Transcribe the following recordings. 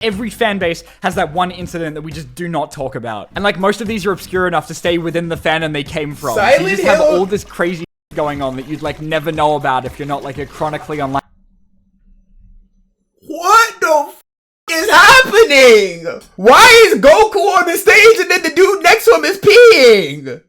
Every fan base has that one incident that we just do not talk about. And like most of these are obscure enough to stay within the fandom they came from. So you just have all this crazy going on that you'd like never know about if you're not like a chronically online. What the f is happening? Why is Goku on the stage and then the dude next to him is peeing?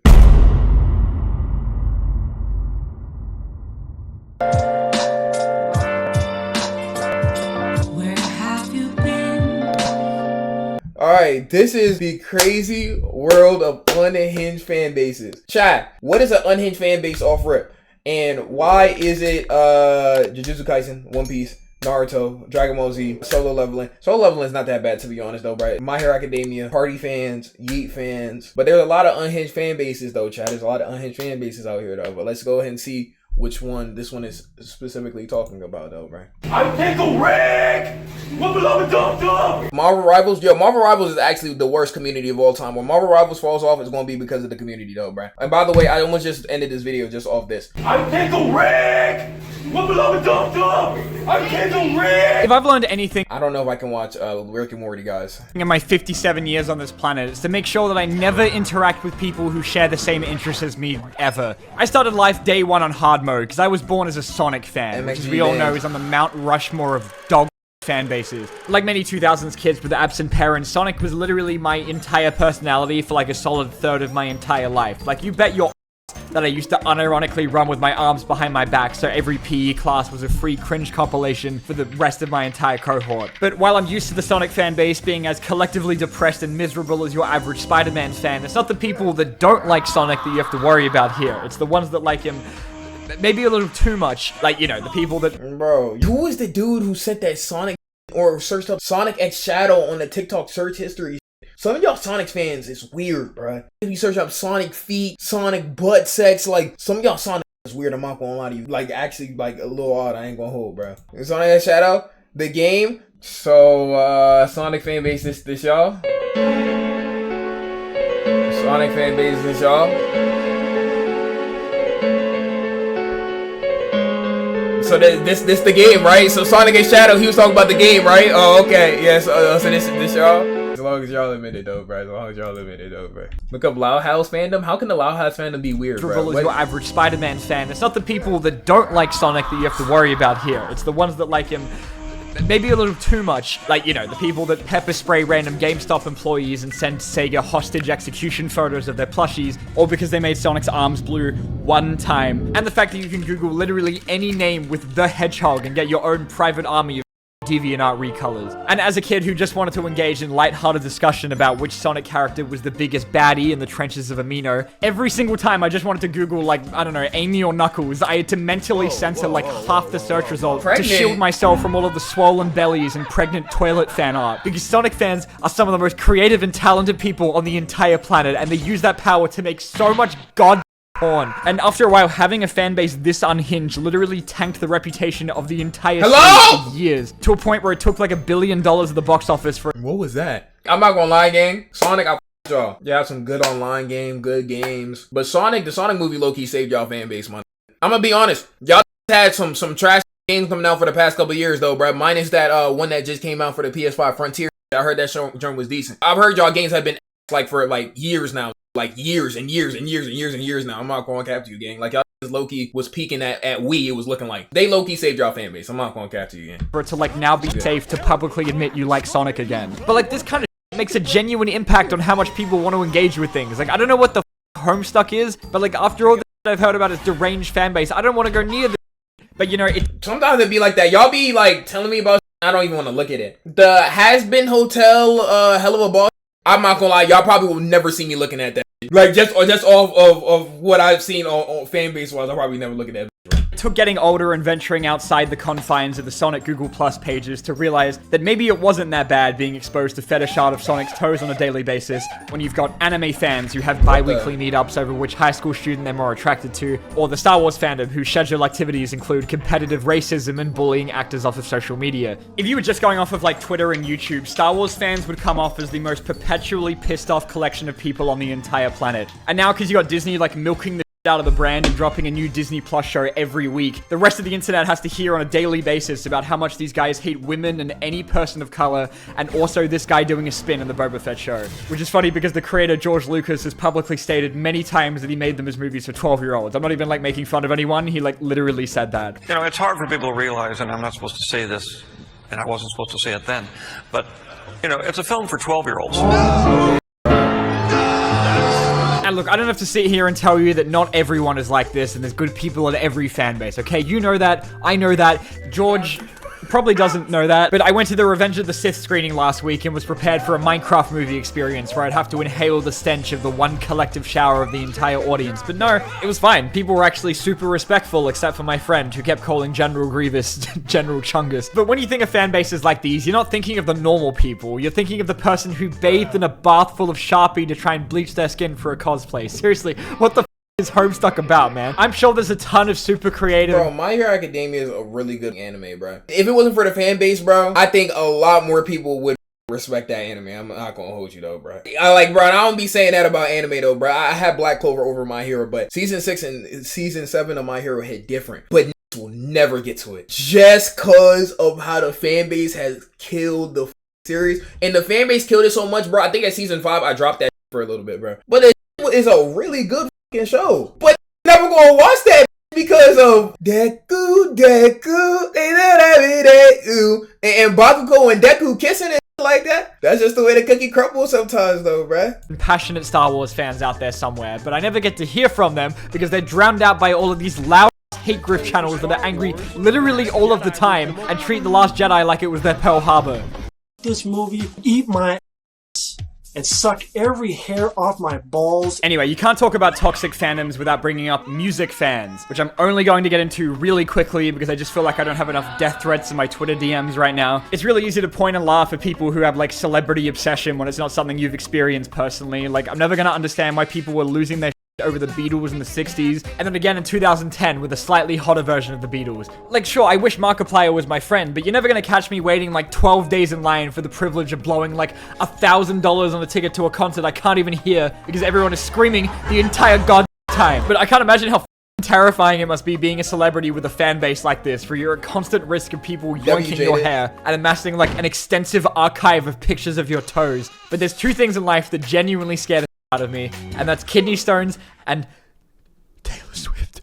Alright, this is the crazy world of unhinged fan bases. Chat, what is an unhinged fan base off rip? And why is it Jujutsu Kaisen, One Piece, Naruto, Dragon Ball Z, Solo Leveling? Solo Leveling is not that bad, to be honest, though, right? My Hero Academia, Party fans, Yeet fans. But there's a lot of unhinged fan bases, though, chat. There's a lot of unhinged fan bases out here, though. But let's go ahead and see which one this one is specifically talking about, though, right? I'm Pickle Rick! What beloved dum-dum! Marvel Rivals, yo, Marvel Rivals is actually the worst community of all time. When Marvel Rivals falls off, it's gonna be because of the community, though, bruh. And by the way, I almost just ended this video just off this. I'm Pickle Rick! What beloved dum-dum! I'm Pickle Rick! If I've learned anything I don't know if I can watch Rick and Morty, guys. in my 57 years on this planet, it's to make sure that I never interact with people who share the same interests as me, ever. I started life day one on hard mode, because I was born as a Sonic fan, which as we all know is on the Mount Rushmore of dog fan bases. Like many 2000s kids with absent parents, Sonic was literally my entire personality for like a solid third of my entire life. Like, you bet your that I used to unironically run with my arms behind my back, so every PE class was a free cringe compilation for the rest of my entire cohort. But while I'm used to the Sonic fan base being as collectively depressed and miserable as your average Spider-Man fan, it's not the people that don't like Sonic that you have to worry about here. It's the ones that like him maybe a little too much. Like, you know, the people that... Bro, who is the dude who said that Sonic or searched up Sonic X Shadow on the TikTok search history? Some of y'all Sonic fans is weird, bruh. If you search up Sonic feet, Sonic butt sex, like, some of y'all Sonic is weird. I'm not gonna lie to you. Like, actually, like, a little odd. I ain't gonna hold, bro. Sonic X Shadow, the game. So, Sonic fan base, this y'all? Sonic fan base, this y'all? So this the game, right? So Sonic X Shadow, he was talking about the game, right? Oh, okay. Yes. So this y'all. As long as y'all admit it, though, bro. As long as y'all admit it, though, bro. Look up Loud House fandom. How can the Loud House fandom be weird, bro? As your average Spider-Man fan. It's not the people that don't like Sonic that you have to worry about here. It's the ones that like him maybe a little too much. Like, you know, the people that pepper spray random GameStop employees and send Sega hostage execution photos of their plushies, or because they made Sonic's arms blue one time. And the fact that you can Google literally any name with the Hedgehog and get your own private army of DeviantArt recolors. And as a kid who just wanted to engage in lighthearted discussion about which Sonic character was the biggest baddie in the trenches of Amino, every single time I just wanted to Google, like, I don't know, Amy or Knuckles, I had to mentally censor like half the search results to shield myself from all of the swollen bellies and pregnant toilet fan art. Because Sonic fans are some of the most creative and talented people on the entire planet, and they use that power to make so much god porn. And after a while, having a fan base this unhinged literally tanked the reputation of the entire series for years, to a point where it took like $1 billion at the box office for... What was that? I'm not gonna lie, gang. Sonic, y'all. You have some good online game, good games. But Sonic, the Sonic movie low-key saved y'all fan base, man. I'm gonna be honest. Y'all had some trash games coming out for the past couple years, though, bruh. Minus that one that just came out for the PS5 Frontier. I heard that joint was decent. I've heard y'all games have been like for like years now. Like years and years and years and years and years now. I'm not going to cap to you, gang. Like y'all low-key was peaking at Wii. It was looking like they low-key saved y'all fan base. I'm not going to cap to you, gang. For it to like now be safe to publicly admit you like Sonic again. But like this kind of makes a genuine impact on how much people want to engage with things. Like, I don't know what the Homestuck is, but like after all this I've heard about his deranged fan base, I don't want to go near this. But you know, sometimes it be like that. Y'all be like telling me about I don't even want to look at it. The Has Been Hotel, hell of a boss. I'm not gonna lie, y'all probably will never see me looking at that. Like, just off of what I've seen on fan base wise, I'll probably never look at that. It took getting older and venturing outside the confines of the Sonic Google Plus pages to realize that maybe it wasn't that bad being exposed to fetish art of Sonic's toes on a daily basis when you've got anime fans who have bi-weekly meetups over which high school student they're more attracted to, or the Star Wars fandom whose scheduled activities include competitive racism and bullying actors off of social media. If you were just going off of like Twitter and YouTube, Star Wars fans would come off as the most perpetually pissed off collection of people on the entire planet. And now because you got Disney like milking the out of the brand and dropping a new Disney Plus show every week. The rest of the internet has to hear on a daily basis about how much these guys hate women and any person of color, and also this guy doing a spin in the Boba Fett show. Which is funny because the creator, George Lucas, has publicly stated many times that he made them as movies for 12-year-olds. I'm not even, like, making fun of anyone. He, like, literally said that. You know, it's hard for people to realize, and I'm not supposed to say this, and I wasn't supposed to say it then, but, you know, it's a film for 12-year-olds. And look, I don't have to sit here and tell you that not everyone is like this and there's good people in every fan base, okay? You know that, I know that, George probably doesn't know that, but I went to the Revenge of the Sith screening last week and was prepared for a Minecraft movie experience where I'd have to inhale the stench of the one collective shower of the entire audience. But no, it was fine. People were actually super respectful, except for my friend who kept calling General Grievous General Chungus. But when you think of fan bases like these, you're not thinking of the normal people. You're thinking of the person who bathed in a bath full of Sharpie to try and bleach their skin for a cosplay. Seriously, what the is Homestuck about, man? I'm sure there's a ton of super creative... Bro, My Hero Academia is a really good anime, bro. If it wasn't for the fan base, bro, I think a lot more people would respect that anime. I'm not gonna hold you though, bro. I don't be saying that about anime though, bro. I have Black Clover over My Hero, but season 6 and season 7 of My Hero hit different. But will never get to it. Just cause of how the fan base has killed the series. And the fan base killed it so much, bro. I think at season 5, I dropped that for a little bit, bro. But it is a really good show. But never gonna watch that because of Deku, and Bakugo and Deku kissing and like that. That's just the way the cookie crumbles sometimes though, bruh. Passionate Star Wars fans out there somewhere, but I never get to hear from them because they're drowned out by all of these loud hate grift channels that are angry literally all of the time and treat The Last Jedi like it was their Pearl Harbor. This movie, eat my ass and suck every hair off my balls. Anyway, you can't talk about toxic fandoms without bringing up music fans, which I'm only going to get into really quickly because I just feel like I don't have enough death threats in my Twitter DMs right now. It's really easy to point and laugh at people who have like celebrity obsession when it's not something you've experienced personally. Like, I'm never gonna understand why people were losing their over the Beatles in the 60s, and then again in 2010 with a slightly hotter version of the Beatles. Like, sure, I wish Markiplier was my friend, but you're never gonna catch me waiting like 12 days in line for the privilege of blowing like $1,000 on a ticket to a concert I can't even hear because everyone is screaming the entire goddamn time. But I can't imagine how terrifying it must be being a celebrity with a fan base like this, where you're at constant risk of people yoinking your hair and amassing like an extensive archive of pictures of your toes. But there's two things in life that genuinely scare the out of me, and that's kidney stones and Taylor Swift.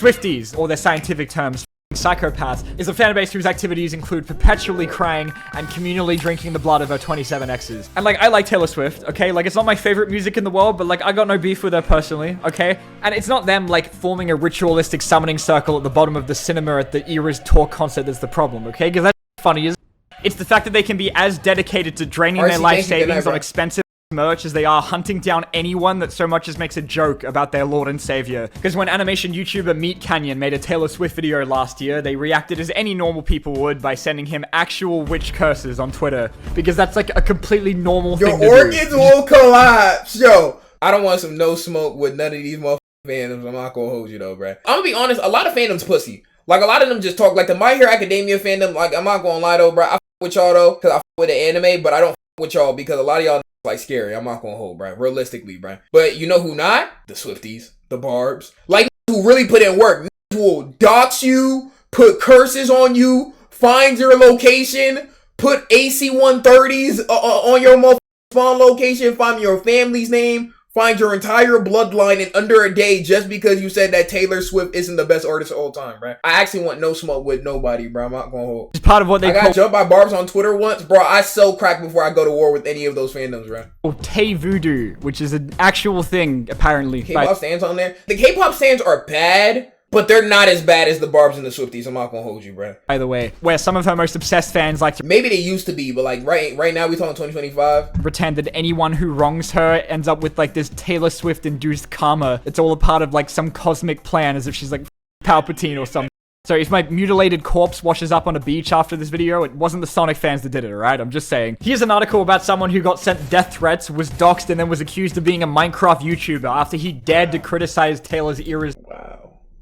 Swifties, or their scientific terms, psychopaths, is a fan base whose activities include perpetually crying and communally drinking the blood of her 27 exes. And like, I like Taylor Swift, okay? Like, it's not my favorite music in the world, but like, I got no beef with her personally, okay? And it's not them like forming a ritualistic summoning circle at the bottom of the cinema at the Eras tour concert that's the problem, okay? Because that's funny, isn't it? It's the fact that they can be as dedicated to draining their life savings on expensive merch as they are hunting down anyone that so much as makes a joke about their Lord and Savior. Because when animation YouTuber Meat Canyon made a Taylor Swift video last year, they reacted as any normal people would by sending him actual witch curses on Twitter. Because that's like a completely normal thing to do. Your organs will collapse, yo. I don't want some no smoke with none of these motherfucking fandoms. I'm not gonna hold you though, bruh. I'm gonna be honest, a lot of fandoms pussy. Like, a lot of them just talk, like the My Hero Academia fandom, like, I'm not gonna lie though, bruh. I f with y'all though, because I f with the anime, but I don't f with y'all because a lot of y'all like scary. I'm not gonna hold, bruh. Realistically, bruh. But you know who not? The Swifties. The Barbs. Like, who really put in work. Who will dox you, put curses on you, find your location, put AC-130s on your motherfucking spawn location, find your family's name, find your entire bloodline in under a day just because you said that Taylor Swift isn't the best artist of all time, bro. I actually want no smoke with nobody, bro. I'm not gonna hold. It's part of what they got jumped by Barbs on Twitter once, bro. I sell crack before I go to war with any of those fandoms, bro. Tay Voodoo, which is an actual thing, apparently. K-pop stands on there. The K-pop stands are bad, but they're not as bad as the Barbs and the Swifties. I'm not gonna hold you, bro. By the way, where some of her most obsessed fans like to... Maybe they used to be, but like right now we talking 2025. Pretend that anyone who wrongs her ends up with like this Taylor Swift-induced karma. It's all a part of like some cosmic plan, as if she's like Palpatine or something. So if my mutilated corpse washes up on a beach after this video, it wasn't the Sonic fans that did it, alright? I'm just saying. Here's an article about someone who got sent death threats, was doxxed, and then was accused of being a Minecraft YouTuber after he dared to criticize Taylor's eras. Wow.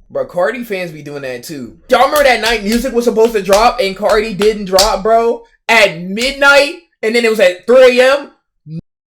Bro, Cardi fans be doing that too. Y'all remember that night music was supposed to drop and Cardi didn't drop, bro? At midnight, and then it was at 3 a.m.?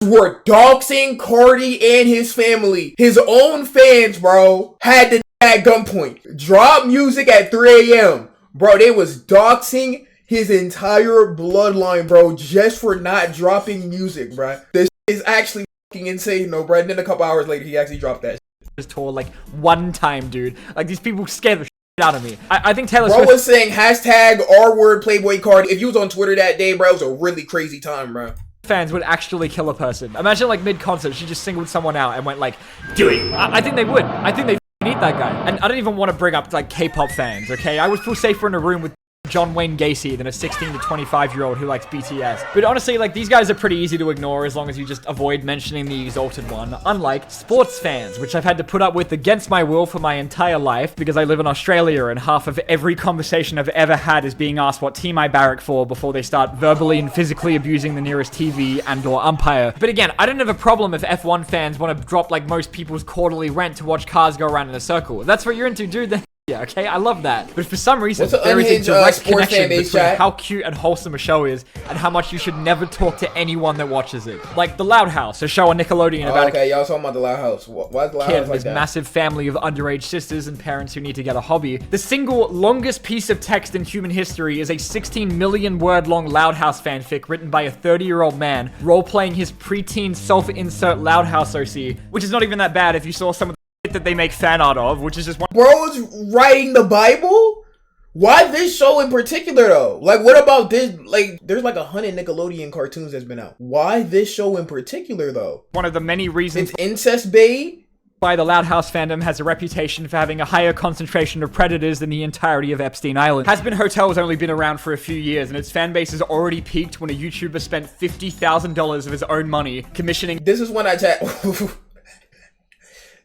were doxing Cardi and his family. His own fans, bro, had the at gunpoint. Drop music at 3 a.m. Bro, they was doxing his entire bloodline, bro, just for not dropping music, bro. This is actually fucking insane, though, bro. And then a couple hours later, he actually dropped that. His tour like one time, dude. Like these people scare the shit out of me. I think Taylor Bro Swift was saying hashtag R-word Playboy Cardi. If you was on Twitter that day, bro, it was a really crazy time, bro. fans would actually kill a person. Imagine like mid-concert, she just singled someone out and went like, do it. I think they would. I think they need that guy. And I don't even want to bring up like K-pop fans, okay? I would feel safer in a room with John Wayne Gacy than a 16 to 25-year-old who likes BTS. But honestly, like, these guys are pretty easy to ignore as long as you just avoid mentioning the exalted one, unlike sports fans, which I've had to put up with against my will for my entire life because I live in Australia and half of every conversation I've ever had is being asked what team I barrack for before they start verbally and physically abusing the nearest TV and or umpire. But again, I don't have a problem if F1 fans want to drop like most people's quarterly rent to watch cars go around in a circle. If that's what you're into, dude, then yeah, okay, I love that. But for some reason, there is a direct connection between how cute and wholesome a show is and how much you should never talk to anyone that watches it. Like The Loud House, a show on Nickelodeon about y'all talking about The Loud House. Why is The Loud House like that? Massive family of underage sisters and parents who need to get a hobby. The single longest piece of text in human history is a 16 million word long Loud House fanfic written by a 30-year-old man role-playing his preteen self-insert Loud House OC, which is not even that bad if you saw some of that they make fan art of, which is just one. Bro's writing the Bible? Why this show in particular though? Like, what about this? Like, there's like 100 Nickelodeon cartoons that's been out. Why this show in particular though? One of the many reasons it's incest bait. Why the Loud House fandom has a reputation for having a higher concentration of predators than the entirety of Epstein Island. Has Been Hotel has only been around for a few years, and its fan base has already peaked when a YouTuber spent $50,000 of his own money commissioning. This is when I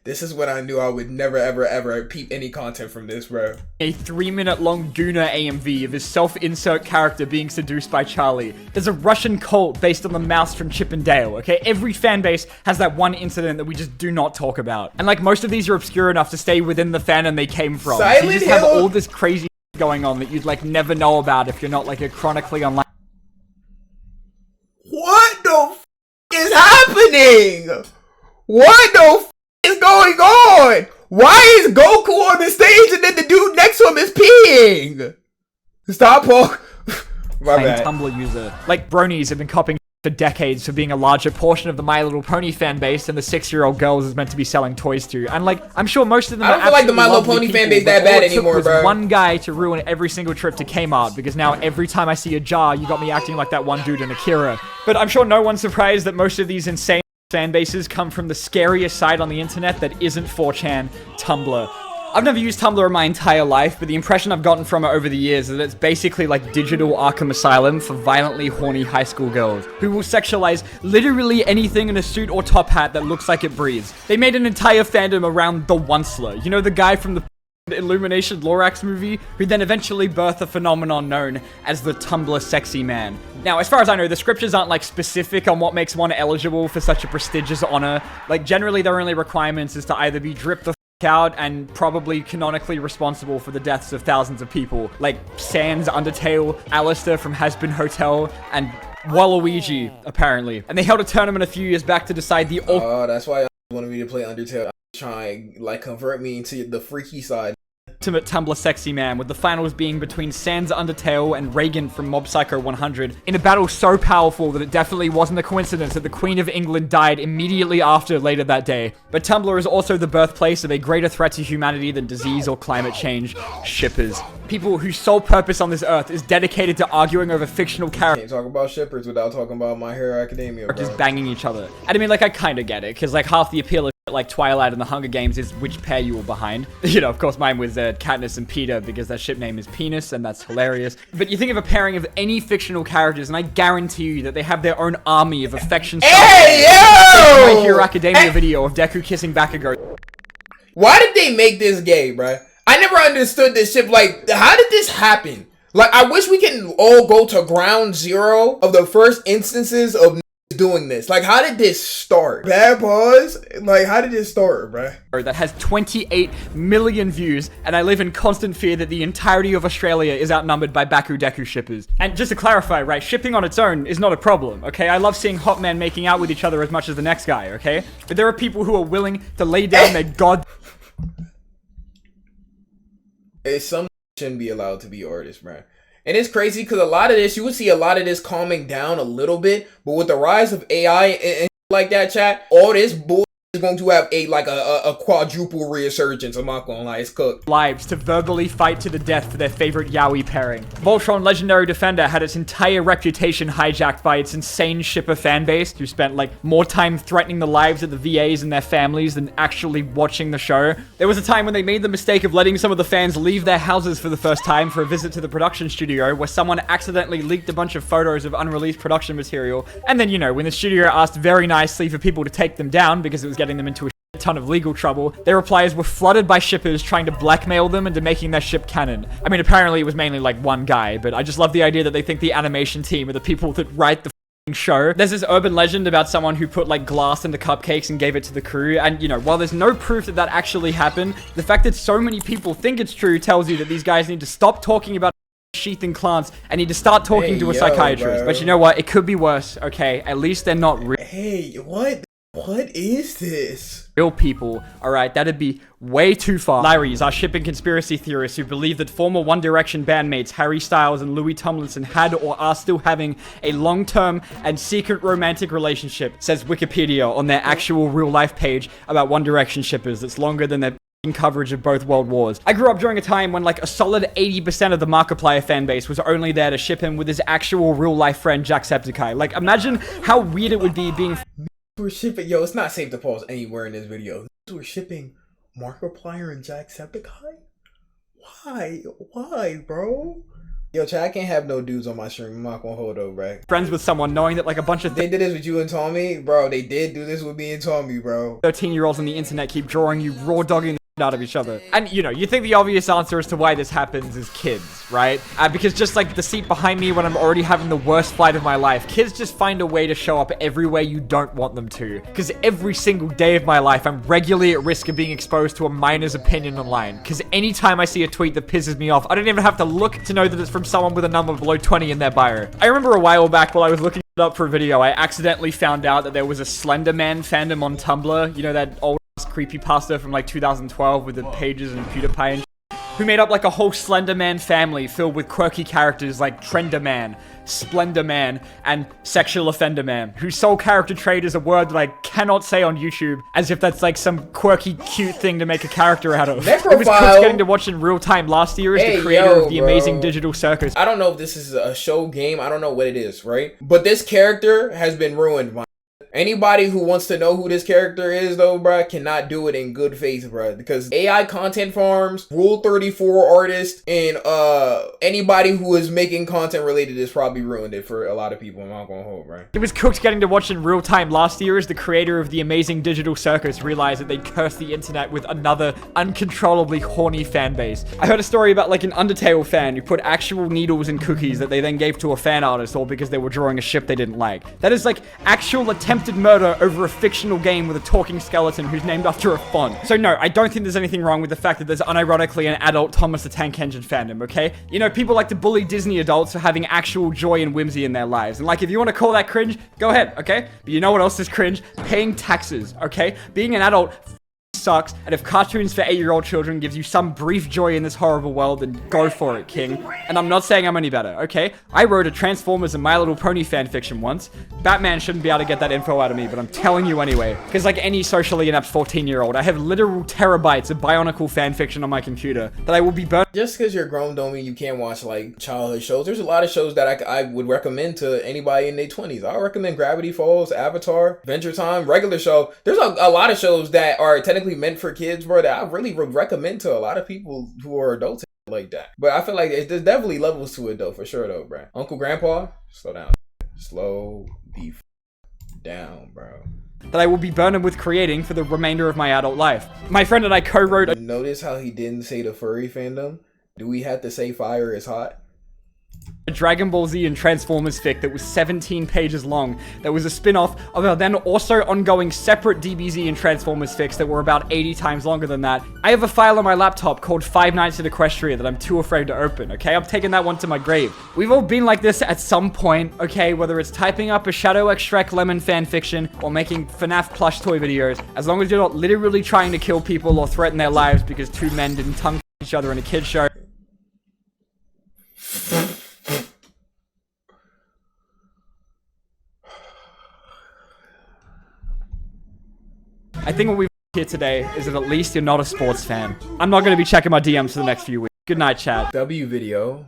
This is when I knew I would never, ever, ever peep any content from this, bro. A 3-minute long Gooner AMV of his self-insert character being seduced by Charlie. There's a Russian cult based on the mouse from Chip and Dale, okay? Every fan base has that one incident that we just do not talk about. And like most of these are obscure enough to stay within the fandom they came from. So you just have all this crazy going on that you'd like never know about if you're not like a chronically online. What the f is happening? What the f is going on? Why is Goku on the stage and then the dude next to him is peeing? Stop, Paul. My bad. Tumblr user. Like bronies have been copying for decades for being a larger portion of the My Little Pony fan base than the 6-year-old girls is meant to be selling toys to. And like, I'm sure most of them I don't feel like the My Little Pony fan base that bad anymore, bro. One guy to ruin every single trip to Kmart because now every time I see a jar, you got me acting like that one dude in Akira. But I'm sure no one's surprised that most of these insane fan bases come from the scariest site on the internet that isn't 4chan, Tumblr. I've never used Tumblr in my entire life, but the impression I've gotten from it over the years is that it's basically like digital Arkham Asylum for violently horny high school girls who will sexualize literally anything in a suit or top hat that looks like it breathes. They made an entire fandom around the Onceler, you know, the guy from the Illumination Lorax movie, who then eventually birthed a phenomenon known as the Tumblr sexy man. Now, as far as I know, the scriptures aren't like specific on what makes one eligible for such a prestigious honor. Like, generally their only requirements is to either be dripped the f*** out and probably canonically responsible for the deaths of thousands of people, like Sans Undertale, Alistair from Has Been Hotel, and Waluigi, apparently. And they held a tournament a few years back to decide the that's why I wanted me to play Undertale. Trying like convert me into the freaky side. Ultimate Tumblr sexy man, with the finals being between Sans Undertale and Reagan from Mob Psycho 100 in a battle so powerful that it definitely wasn't a coincidence that the Queen of England died immediately after later that day. But Tumblr is also the birthplace of a greater threat to humanity than disease or climate change: shippers. People whose sole purpose on this earth is dedicated to arguing over fictional characters. Can't talk about shippers without talking about My Hero Academia, bro. Just banging each other. And I mean, like, I kind of get it, because like half the appeal of like Twilight and the Hunger Games is which pair you were behind. You know, of course mine was Katniss and Peter because their ship name is Penis and that's hilarious. But you think of a pairing of any fictional characters and I guarantee you that they have their own army of affection. Hey, yo! My Hero Academia video of Deku kissing Bakugo. Why did they make this gay, bruh? I never understood this shit. Like, how did this happen? Like, I wish we can all go to ground zero of the first instances of doing this? Like, how did this start? Bad pause? Like, how did this start, bruh? That has 28 million views, and I live in constant fear that the entirety of Australia is outnumbered by Baku Deku shippers. And just to clarify, right, shipping on its own is not a problem, okay? I love seeing hot men making out with each other as much as the next guy, okay? But there are people who are willing to lay down their god... Some shouldn't be allowed to be artists, bruh. And it's crazy because a lot of this, you would see a lot of this calming down a little bit, but with the rise of AI and like that, chat, all this bull is going to have a quadruple resurgence. I'm not gonna lie, it's cooked. Lives to verbally fight to the death for their favorite yaoi pairing. Voltron Legendary Defender had its entire reputation hijacked by its insane shipper fan base who spent like more time threatening the lives of the VAs and their families than actually watching the show. There was a time when they made the mistake of letting some of the fans leave their houses for the first time for a visit to the production studio where someone accidentally leaked a bunch of photos of unreleased production material. And then, you know, when the studio asked very nicely for people to take them down because it was getting them into a ton of legal trouble, their replies were flooded by shippers trying to blackmail them into making their ship canon. I mean, apparently it was mainly like one guy, but I just love the idea that they think the animation team are the people that write the show. There's this urban legend about someone who put like glass into cupcakes and gave it to the crew, and you know, while there's no proof that that actually happened, the fact that so many people think it's true tells you that these guys need to stop talking about sheathing plants and need to start talking to a psychiatrist. Bro. But you know what? It could be worse, okay? At least they're not real. Hey, what? What is this? Real people, alright, that'd be way too far. Lyries are shipping conspiracy theorists who believe that former One Direction bandmates Harry Styles and Louis Tomlinson had or are still having a long-term and secret romantic relationship, says Wikipedia on their actual real-life page about One Direction shippers that's longer than their coverage of both world wars. I grew up during a time when like a solid 80% of the Markiplier fan base was only there to ship him with his actual real-life friend Jacksepticeye. Like, imagine how weird it would be being... We're shipping, yo, it's not safe to pause anywhere in this video. We're shipping Markiplier and Jacksepticeye? Why, bro? Yo, chat, I can't have no dudes on my stream. I'm not gonna hold over, bro. friends with someone knowing that like a bunch of They did this with you and Tommy? Bro, they did do this with me and Tommy, bro. 13-year-olds on the internet keep drawing you raw dogging the out of each other. And you know, you think the obvious answer as to why this happens is kids, right? Because just like the seat behind me when I'm already having the worst flight of my life, kids just find a way to show up everywhere you don't want them to. Because every single day of my life, I'm regularly at risk of being exposed to a minor's opinion online. Because anytime I see a tweet that pisses me off, I don't even have to look to know that it's from someone with a number below 20 in their bio. I remember a while back while I was looking it up for a video, I accidentally found out that there was a Slender Man fandom on Tumblr. You know, that old creepypasta from like 2012 with the pages and PewDiePie and who made up like a whole Slender Man family filled with quirky characters like Trender Man, Splendor Man, and Sexual Offender Man, whose sole character trait is a word that I cannot say on YouTube, as if that's like some quirky, cute thing to make a character out of. It was Cook's getting to watch in real time last year as the creator of the Amazing Digital Circus. I don't know if this is a show game, I don't know what it is, right? But this character has been ruined, man. Anybody who wants to know who this character is, though, bruh, cannot do it in good faith, bruh. Because AI content farms, Rule 34 artists, and anybody who is making content related to this probably ruined it for a lot of people. I'm not gonna hold, bruh. It was Cook's getting to watch in real time last year as the creator of the Amazing Digital Circus realized that they'd cursed the internet with another uncontrollably horny fan base. I heard a story about like an Undertale fan who put actual needles in cookies that they then gave to a fan artist all because they were drawing a ship they didn't like. That is like actual attempted murder over a fictional game with a talking skeleton who's named after a font. So no, I don't think there's anything wrong with the fact that there's unironically an adult Thomas the Tank Engine fandom, okay? You know, people like to bully Disney adults for having actual joy and whimsy in their lives. And like, if you want to call that cringe, go ahead, okay? But you know what else is cringe? Paying taxes, okay? Being an adult sucks, and if cartoons for 8-year-old children gives you some brief joy in this horrible world, then go for it, king. And I'm not saying I'm any better, okay? I wrote a Transformers and My Little Pony fanfiction once. Batman shouldn't be able to get that info out of me, but I'm telling you anyway. Because like any socially inept 14-year-old, I have literal terabytes of Bionicle fanfiction on my computer that I will be burning. Just because you're grown don't mean you can't watch like childhood shows. There's a lot of shows that I would recommend to anybody in their 20s. I recommend Gravity Falls, Avatar, Adventure Time, regular show. There's a lot of shows that are technically meant for kids, bro, that I really would recommend to a lot of people who are adults like that. But I feel like there's definitely levels to it though, for sure though, bro. Uncle Grandpa, slow down. Slow the down, bro. That I will be burning with creating for the remainder of my adult life. My friend and I co-wrote a— Notice how he didn't say the furry fandom? Do we have to say fire is hot? a Dragon Ball Z and Transformers fic that was 17 pages long. That was a spin-off of a then also ongoing separate DBZ and Transformers fics that were about 80 times longer than that. I have a file on my laptop called Five Nights at Equestria that I'm too afraid to open, okay? I'm taking that one to my grave. We've all been like this at some point, okay? Whether it's typing up a Shadow X Shrek Lemon fanfiction or making FNAF plush toy videos, as long as you're not literally trying to kill people or threaten their lives because two men didn't tongue each other in a kid's show. I think what we've here today is that at least you're not a sports fan. I'm not going to be checking my DMs for the next few weeks. Good night, chat. W video,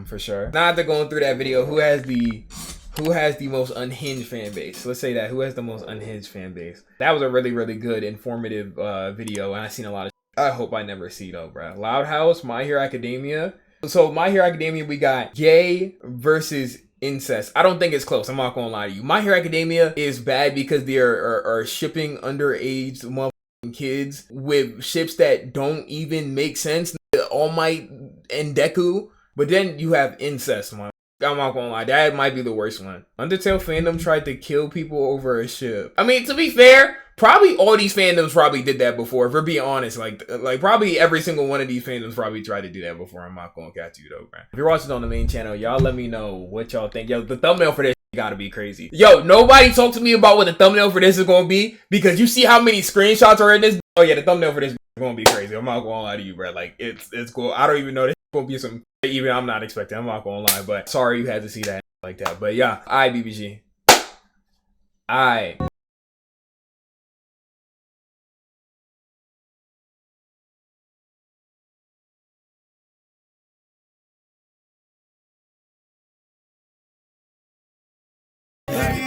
for sure. Now after going through that video, who has the most unhinged fan base? Let's say that. Who has the most unhinged fan base? That was a really, really good, informative video, and I've seen a lot of I hope I never see though, bro. Loud House, My Hero Academia. So My Hero Academia, we got gay versus incest. I don't think it's close. I'm not gonna lie to you. My Hero Academia is bad because they are shipping underage motherfucking kids with ships that don't even make sense. All Might and Deku. But then you have incest, man. I'm not gonna lie, that might be the worst one. Undertale fandom tried to kill people over a ship. I mean, to be fair, probably all these fandoms probably did that before. If we're being honest, like probably every single one of these fandoms probably tried to do that before. I'm not gonna catch you though, man. If you're watching on the main channel, y'all let me know what y'all think. Yo, the thumbnail for this gotta be crazy. Yo, nobody talk to me about what the thumbnail for this is gonna be because you see how many screenshots are in this. Oh yeah, the thumbnail for this is gonna be crazy. I'm not gonna lie to you, bro. Like it's cool. I don't even know this is gonna be some even I'm not expecting. I'm not gonna lie, but sorry you had to see that like that. But yeah, BBG.